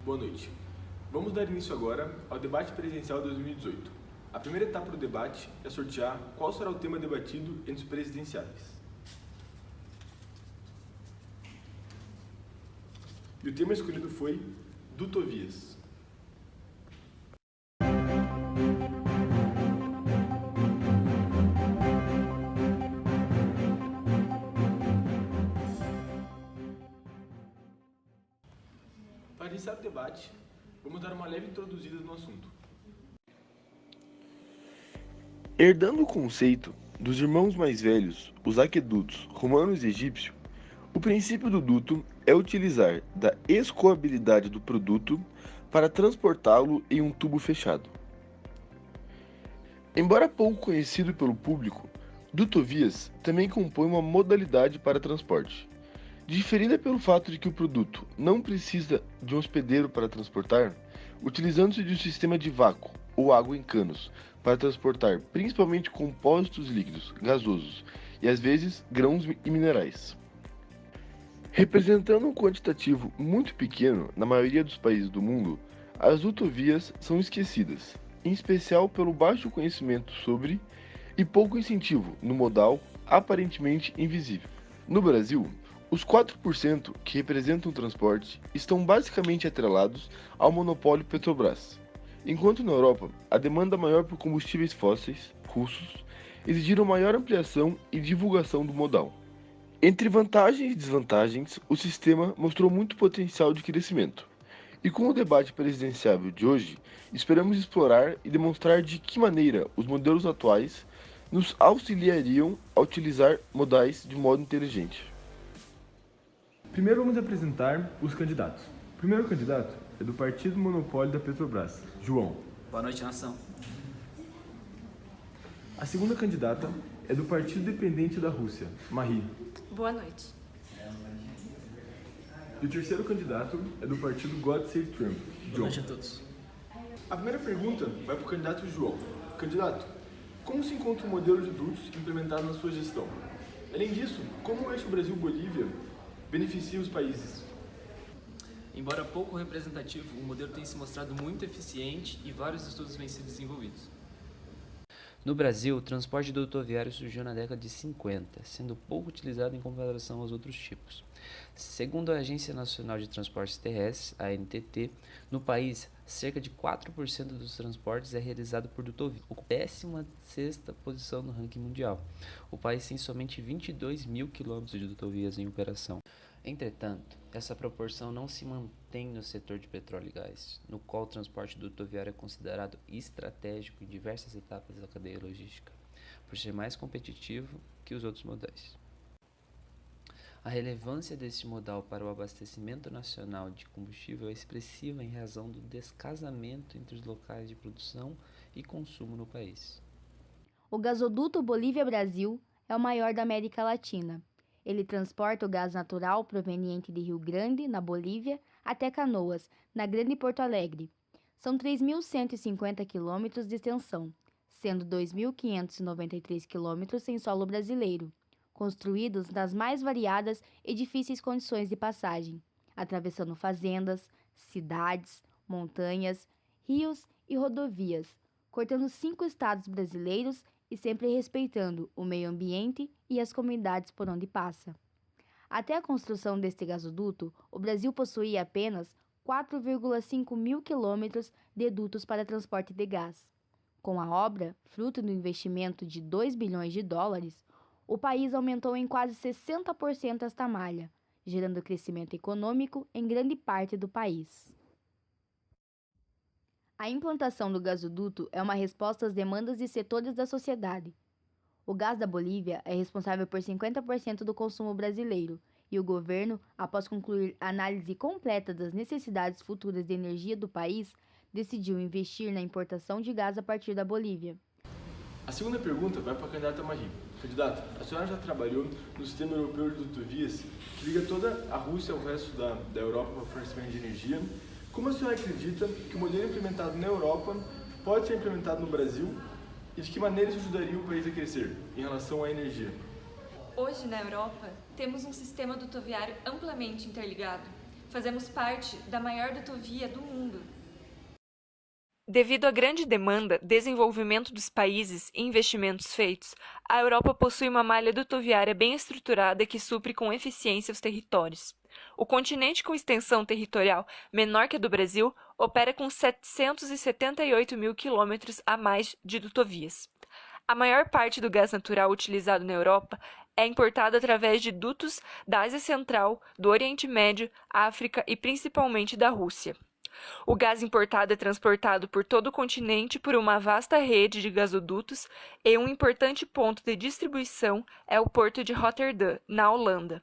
Boa noite. Vamos dar início agora ao debate presidencial 2018. A primeira etapa do debate é sortear qual será o tema debatido entre os presidenciáveis. E o tema escolhido foi dutovias. Para iniciar o debate, vamos dar uma leve introduzida no assunto. Herdando o conceito dos irmãos mais velhos, os aquedutos romanos e egípcios, o princípio do duto é utilizar da escoabilidade do produto para transportá-lo em um tubo fechado. Embora pouco conhecido pelo público, dutovias também compõe uma modalidade para transporte. Diferida pelo fato de que o produto não precisa de um hospedeiro para transportar, utilizando-se de um sistema de vácuo ou água em canos para transportar principalmente compostos líquidos, gasosos e às vezes grãos e minerais. Representando um quantitativo muito pequeno na maioria dos países do mundo, as dutovias são esquecidas, em especial pelo baixo conhecimento sobre e pouco incentivo no modal aparentemente invisível. No Brasil, os 4% que representam o transporte estão basicamente atrelados ao monopólio Petrobras, enquanto na Europa a demanda maior por combustíveis fósseis russos exigiram maior ampliação e divulgação do modal. Entre vantagens e desvantagens, o sistema mostrou muito potencial de crescimento. E com o debate presidenciável de hoje, esperamos explorar e demonstrar de que maneira os modelos atuais nos auxiliariam a utilizar modais de modo inteligente. Primeiro vamos apresentar os candidatos. O primeiro candidato é do Partido Monopólio da Petrobras, João. Boa noite, nação. A segunda candidata é do Partido Dependente da Rússia, Marie. Boa noite. E o terceiro candidato é do Partido God Save Trump, John. Boa noite a todos. A primeira pergunta vai para o candidato João. Candidato, como se encontra o modelo de dutos implementado na sua gestão? Além disso, como o eixo Brasil-Bolívia beneficia os países? Embora pouco representativo, o modelo tem se mostrado muito eficiente e vários estudos vêm sendo desenvolvidos. No Brasil, o transporte rodoviário surgiu na década de 50, sendo pouco utilizado em comparação aos outros tipos. Segundo a Agência Nacional de Transportes Terrestres, a ANTT, no país, cerca de 4% dos transportes é realizado por dutovia, ocupando a 16ª posição no ranking mundial. O país tem somente 22 mil quilômetros de dutovias em operação. Entretanto, essa proporção não se mantém no setor de petróleo e gás, no qual o transporte dutoviário é considerado estratégico em diversas etapas da cadeia logística, por ser mais competitivo que os outros modais. A relevância deste modal para o abastecimento nacional de combustível é expressiva em razão do descasamento entre os locais de produção e consumo no país. O gasoduto Bolívia-Brasil é o maior da América Latina. Ele transporta o gás natural proveniente de Rio Grande, na Bolívia, até Canoas, na Grande Porto Alegre. São 3.150 quilômetros de extensão, sendo 2.593 quilômetros em solo brasileiro, construídos nas mais variadas e difíceis condições de passagem, atravessando fazendas, cidades, montanhas, rios e rodovias, cortando 5 estados brasileiros e sempre respeitando o meio ambiente e as comunidades por onde passa. Até a construção deste gasoduto, o Brasil possuía apenas 4,5 mil quilômetros de dutos para transporte de gás. Com a obra, fruto do investimento de 2 bilhões de dólares, o país aumentou em quase 60% esta malha, gerando crescimento econômico em grande parte do país. A implantação do gasoduto é uma resposta às demandas de setores da sociedade. O gás da Bolívia é responsável por 50% do consumo brasileiro e o governo, após concluir a análise completa das necessidades futuras de energia do país, decidiu investir na importação de gás a partir da Bolívia. A segunda pergunta vai para a candidata Marie. Candidata, a senhora já trabalhou no sistema europeu de dutovias que liga toda a Rússia ao resto da Europa para o fornecimento de energia. Como a senhora acredita que o modelo implementado na Europa pode ser implementado no Brasil e de que maneira isso ajudaria o país a crescer em relação à energia? Hoje, na Europa, temos um sistema dutoviário amplamente interligado, fazemos parte da maior dutovia do mundo. Devido à grande demanda, desenvolvimento dos países e investimentos feitos, a Europa possui uma malha dutoviária bem estruturada que supre com eficiência os territórios. O continente, com extensão territorial menor que a do Brasil, opera com 778 mil quilômetros a mais de dutovias. A maior parte do gás natural utilizado na Europa é importado através de dutos da Ásia Central, do Oriente Médio, África e principalmente da Rússia. O gás importado é transportado por todo o continente por uma vasta rede de gasodutos e um importante ponto de distribuição é o porto de Rotterdam, na Holanda.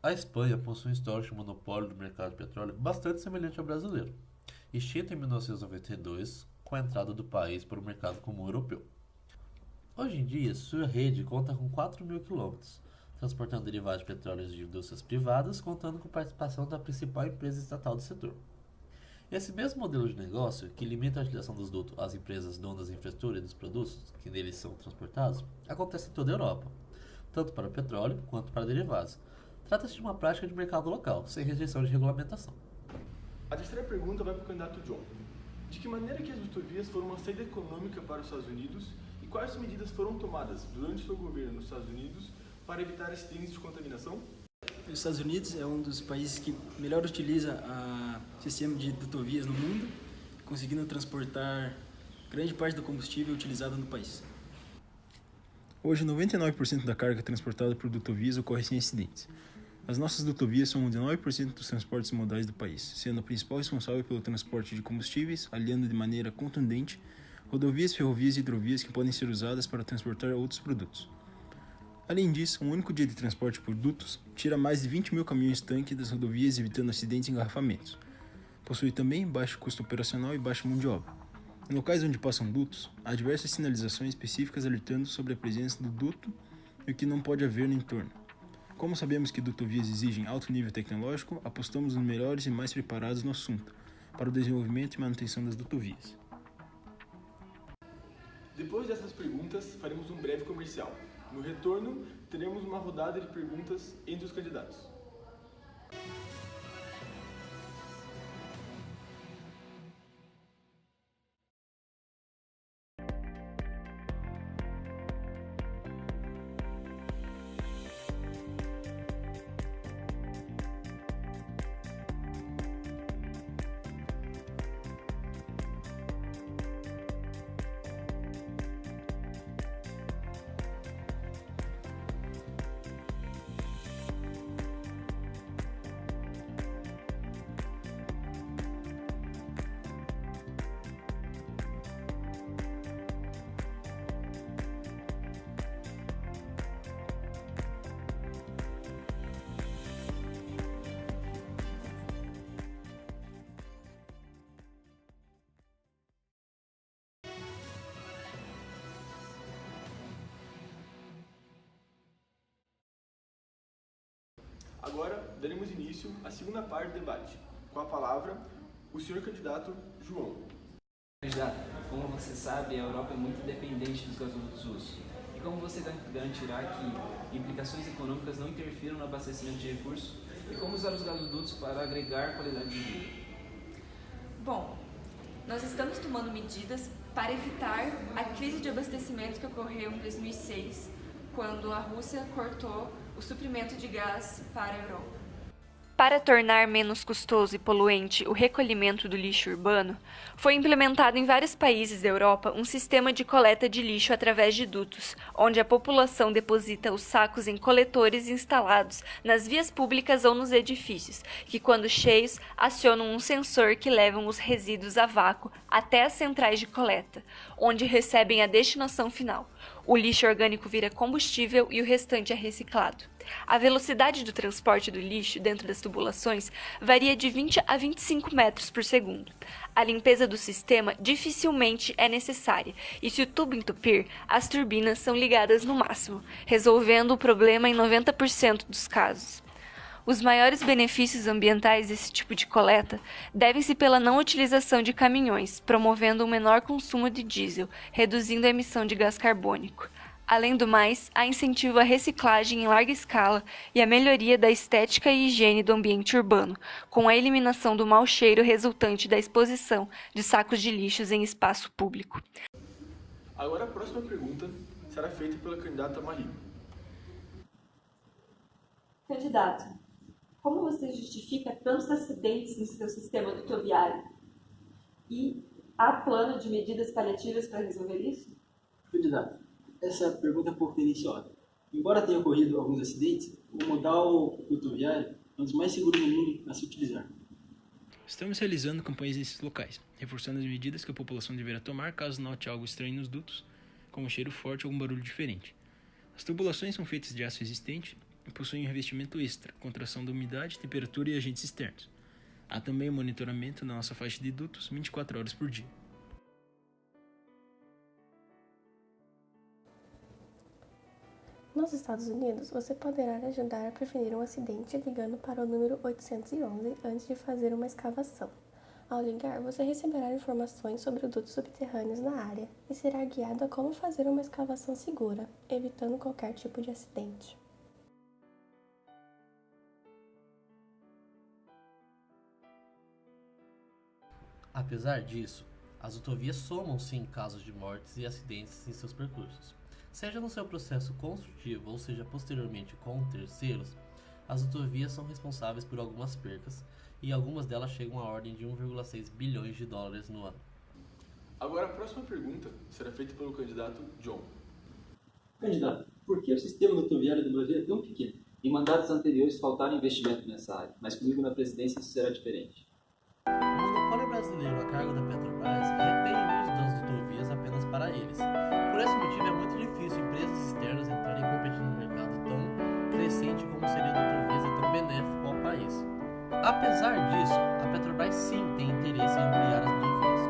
A Espanha possui um histórico de monopólio do mercado de petróleo bastante semelhante ao brasileiro, extinto em 1992 com a entrada do país para o mercado comum europeu. Hoje em dia, sua rede conta com 4.000 quilômetros, transportando derivados de petróleo de indústrias privadas, contando com participação da principal empresa estatal do setor. Esse mesmo modelo de negócio, que limita a utilização dos dutos às empresas donas da infraestrutura e dos produtos que neles são transportados, acontece em toda a Europa, tanto para o petróleo quanto para derivados. Trata-se de uma prática de mercado local, sem rejeição de regulamentação. A terceira pergunta vai para o candidato John. De que maneira que as dutovias foram uma saída econômica para os Estados Unidos e quais medidas foram tomadas durante o seu governo nos Estados Unidos para evitar acidentes de contaminação? Os Estados Unidos é um dos países que melhor utiliza o sistema de dutovias no mundo, conseguindo transportar grande parte do combustível utilizado no país. Hoje, 99% da carga transportada por dutovias ocorre sem acidentes. As nossas dutovias são 19% dos transportes modais do país, sendo a principal responsável pelo transporte de combustíveis, aliando de maneira contundente rodovias, ferrovias e hidrovias que podem ser usadas para transportar outros produtos. Além disso, um único dia de transporte por dutos tira mais de 20 mil caminhões-tanque das rodovias, evitando acidentes e engarrafamentos. Possui também baixo custo operacional e baixa mão de obra. Em locais onde passam dutos, há diversas sinalizações específicas alertando sobre a presença do duto e o que não pode haver no entorno. Como sabemos que dutovias exigem alto nível tecnológico, apostamos nos melhores e mais preparados no assunto, para o desenvolvimento e manutenção das dutovias. Depois dessas perguntas, faremos um breve comercial. No retorno, teremos uma rodada de perguntas entre os candidatos. Agora, daremos início à segunda parte do debate. Com a palavra, o senhor candidato João. Candidato, como você sabe, a Europa é muito dependente dos gasodutos russos. E como você garantirá que implicações econômicas não interfiram no abastecimento de recursos? E como usar os gasodutos para agregar qualidade de vida? Bom, nós estamos tomando medidas para evitar a crise de abastecimento que ocorreu em 2006, quando a Rússia cortou o suprimento de gás para a Europa. Para tornar menos custoso e poluente o recolhimento do lixo urbano, foi implementado em vários países da Europa um sistema de coleta de lixo através de dutos, onde a população deposita os sacos em coletores instalados nas vias públicas ou nos edifícios, que, quando cheios, acionam um sensor que levam os resíduos a vácuo até as centrais de coleta, onde recebem a destinação final. O lixo orgânico vira combustível e o restante é reciclado. A velocidade do transporte do lixo dentro das tubulações varia de 20 a 25 metros por segundo. A limpeza do sistema dificilmente é necessária e, se o tubo entupir, as turbinas são ligadas no máximo, resolvendo o problema em 90% dos casos. Os maiores benefícios ambientais desse tipo de coleta devem-se pela não utilização de caminhões, promovendo um menor consumo de diesel, reduzindo a emissão de gás carbônico. Além do mais, há incentivo à reciclagem em larga escala e à melhoria da estética e higiene do ambiente urbano, com a eliminação do mau cheiro resultante da exposição de sacos de lixos em espaço público. Agora a próxima pergunta será feita pela candidata Marie. Candidato, como você justifica tantos acidentes no seu sistema rodoviário? E há plano de medidas paliativas para resolver isso? Candidato, essa pergunta é um pouco tendenciosa. Embora tenha ocorrido alguns acidentes, o modal rodoviário é um dos mais seguros do mundo a se utilizar. Estamos realizando campanhas nesses locais, reforçando as medidas que a população deverá tomar caso note algo estranho nos dutos, como cheiro forte ou algum barulho diferente. As tubulações são feitas de aço resistente e possuem um revestimento extra, contra ação da umidade, temperatura e agentes externos. Há também o monitoramento na nossa faixa de dutos 24 horas por dia. Nos Estados Unidos, você poderá ajudar a prevenir um acidente ligando para o número 811 antes de fazer uma escavação. Ao ligar, você receberá informações sobre dutos subterrâneos na área e será guiado a como fazer uma escavação segura, evitando qualquer tipo de acidente. Apesar disso, as rodovias somam sim casos de mortes e acidentes em seus percursos. Seja no seu processo construtivo ou seja posteriormente com terceiros, as rodovias são responsáveis por algumas percas e algumas delas chegam à ordem de 1,6 bilhões de dólares no ano. Agora a próxima pergunta será feita pelo candidato John. Candidato, por que o sistema rodoviário do Brasil é tão pequeno? Em mandatos anteriores faltaram investimento nessa área, mas comigo na presidência isso será diferente. O monopólio brasileiro a cargo da Petrobras retém o uso das rodovias apenas para eles. Por esse motivo é muito difícil empresas externas entrarem e competir no mercado tão crescente como seria a rodovias e tão benéfico ao país. Apesar disso, a Petrobras sim tem interesse em ampliar as rodovias.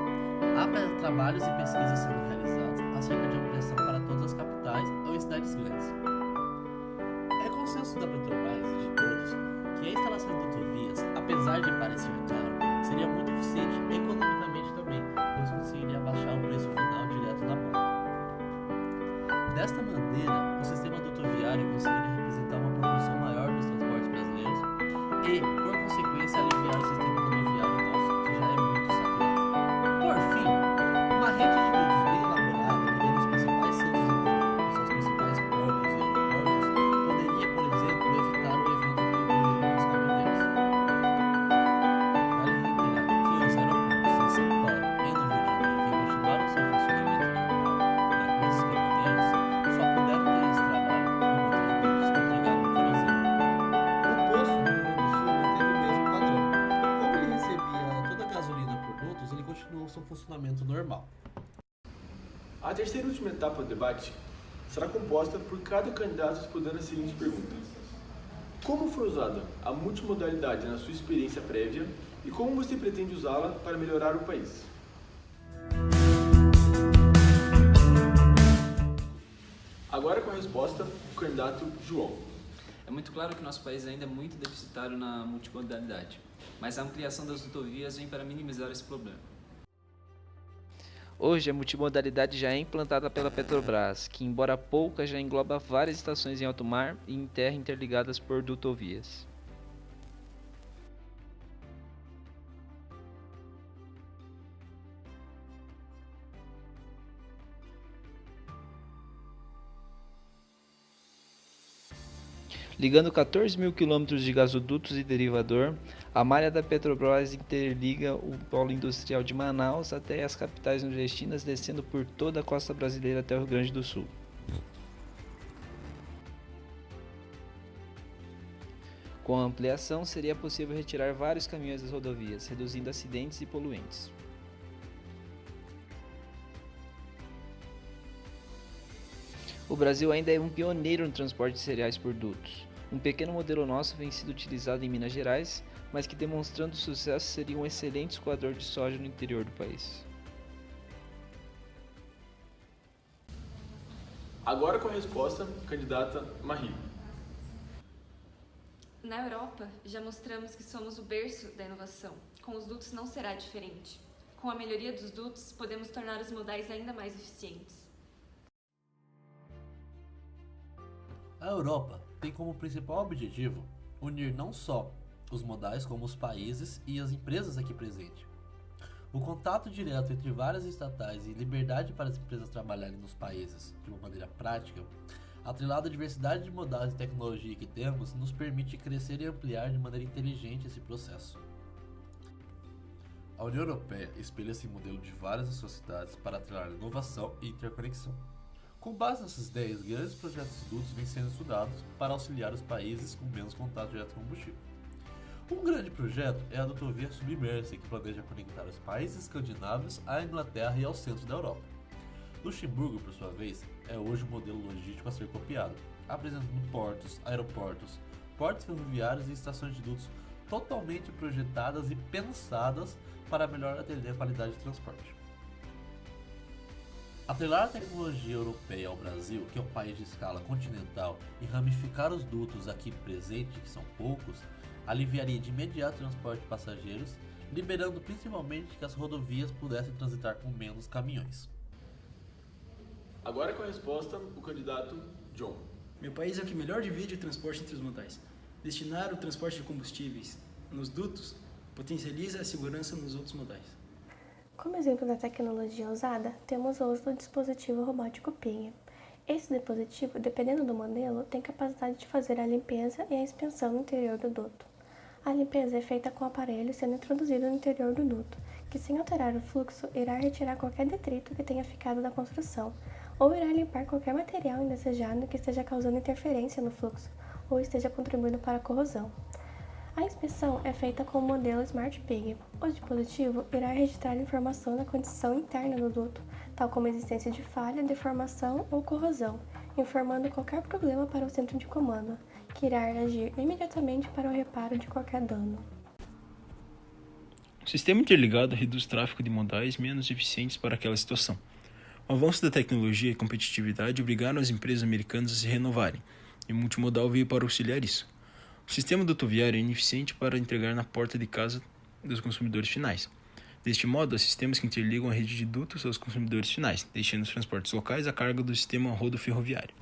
Há trabalhos e pesquisas sendo realizados acerca de ampliação para todas as capitais ou em cidades grandes. É consenso da Petrobras e de todos que a instalação de rodovias, apesar de parecer caro, seria muito eficiente economicamente também, pois conseguiria baixar o preço final direto na ponta. Desta maneira, o sistema rodoviário conseguiria representar uma proporção maior dos transportes brasileiros e, por consequência, aliviar o sistema rodoviário nosso, que já é muito saturado. Por fim, uma rede de dutos bem elaborada, ligando os principais centros econômicos aos principais portos e aeroportos, poderia, por exemplo, evitar o evento que ocorreu nos caminhoneiros. Vale reiterar que os aeroportos em São Paulo e no Rio de Janeiro, que continuaram seu funcionamento normal na crise dos caminhoneiros, só puderam ter esse trabalho por conta de dutos que entregavam querosene. O posto no Rio Grande do Sul manteve o mesmo padrão. Como ele recebia toda a gasolina por dutos, ele continuou seu funcionamento normal. A terceira e última etapa do debate será composta por cada candidato respondendo a seguinte pergunta. Como foi usada a multimodalidade na sua experiência prévia e como você pretende usá-la para melhorar o país? Agora com a resposta, o candidato João. É muito claro que nosso país ainda é muito deficitário na multimodalidade, mas a ampliação das rodovias vem para minimizar esse problema. Hoje, a multimodalidade já é implantada pela Petrobras, que, embora pouca, já engloba várias estações em alto mar e em terra interligadas por dutovias. Ligando 14 mil quilômetros de gasodutos e derivador, a malha da Petrobras interliga o polo industrial de Manaus até as capitais nordestinas, descendo por toda a costa brasileira até o Rio Grande do Sul. Com a ampliação, seria possível retirar vários caminhões das rodovias, reduzindo acidentes e poluentes. O Brasil ainda é um pioneiro no transporte de cereais por dutos. Um pequeno modelo nosso vem sido utilizado em Minas Gerais, mas que demonstrando sucesso seria um excelente escoador de soja no interior do país. Agora com a resposta, candidata Marie. Na Europa, já mostramos que somos o berço da inovação. Com os dutos não será diferente. Com a melhoria dos dutos, podemos tornar os modais ainda mais eficientes. A Europa tem como principal objetivo unir não só os modais como os países e as empresas aqui presentes. O contato direto entre várias estatais e liberdade para as empresas trabalharem nos países de uma maneira prática, atrelado à diversidade de modais e tecnologia que temos, nos permite crescer e ampliar de maneira inteligente esse processo. A União Europeia espelha esse modelo de várias sociedades para atrelar inovação e interconexão. Com base nessas ideias, grandes projetos dutos vêm sendo estudados para auxiliar os países com menos contato direto com combustível. Um grande projeto é a Dutovia Submersa, que planeja conectar os países escandinavos à Inglaterra e ao centro da Europa. Luxemburgo, por sua vez, é hoje o modelo logístico a ser copiado, apresentando portos, aeroportos, portos ferroviários e estações de dutos totalmente projetadas e pensadas para melhor atender a qualidade de transporte. Atrelar a tecnologia europeia ao Brasil, que é um país de escala continental, e ramificar os dutos aqui presentes, que são poucos, aliviaria de imediato o transporte de passageiros, liberando principalmente que as rodovias pudessem transitar com menos caminhões. Agora com a resposta, o candidato John. Meu país é o que melhor divide o transporte entre os modais. Destinar o transporte de combustíveis nos dutos potencializa a segurança nos outros modais. Como exemplo da tecnologia usada, temos o uso do dispositivo robótico PIG. Esse dispositivo, dependendo do modelo, tem capacidade de fazer a limpeza e a expansão no interior do duto. A limpeza é feita com o aparelho sendo introduzido no interior do duto, que sem alterar o fluxo, irá retirar qualquer detrito que tenha ficado da construção, ou irá limpar qualquer material indesejado que esteja causando interferência no fluxo, ou esteja contribuindo para a corrosão. A inspeção é feita com o modelo Smart Pig. O dispositivo irá registrar a informação da condição interna do duto, tal como a existência de falha, deformação ou corrosão, informando qualquer problema para o centro de comando, que irá agir imediatamente para o reparo de qualquer dano. O sistema interligado reduz o tráfego de modais menos eficientes para aquela situação. O avanço da tecnologia e competitividade obrigaram as empresas americanas a se renovarem, e o multimodal veio para auxiliar isso. O sistema dutoviário é ineficiente para entregar na porta de casa dos consumidores finais. Deste modo, há sistemas que interligam a rede de dutos aos consumidores finais, deixando os transportes locais a cargo do sistema rodoferroviário.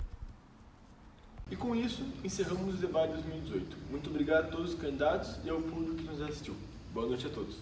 E com isso, encerramos o debate 2018. Muito obrigado a todos os candidatos e ao público que nos assistiu. Boa noite a todos.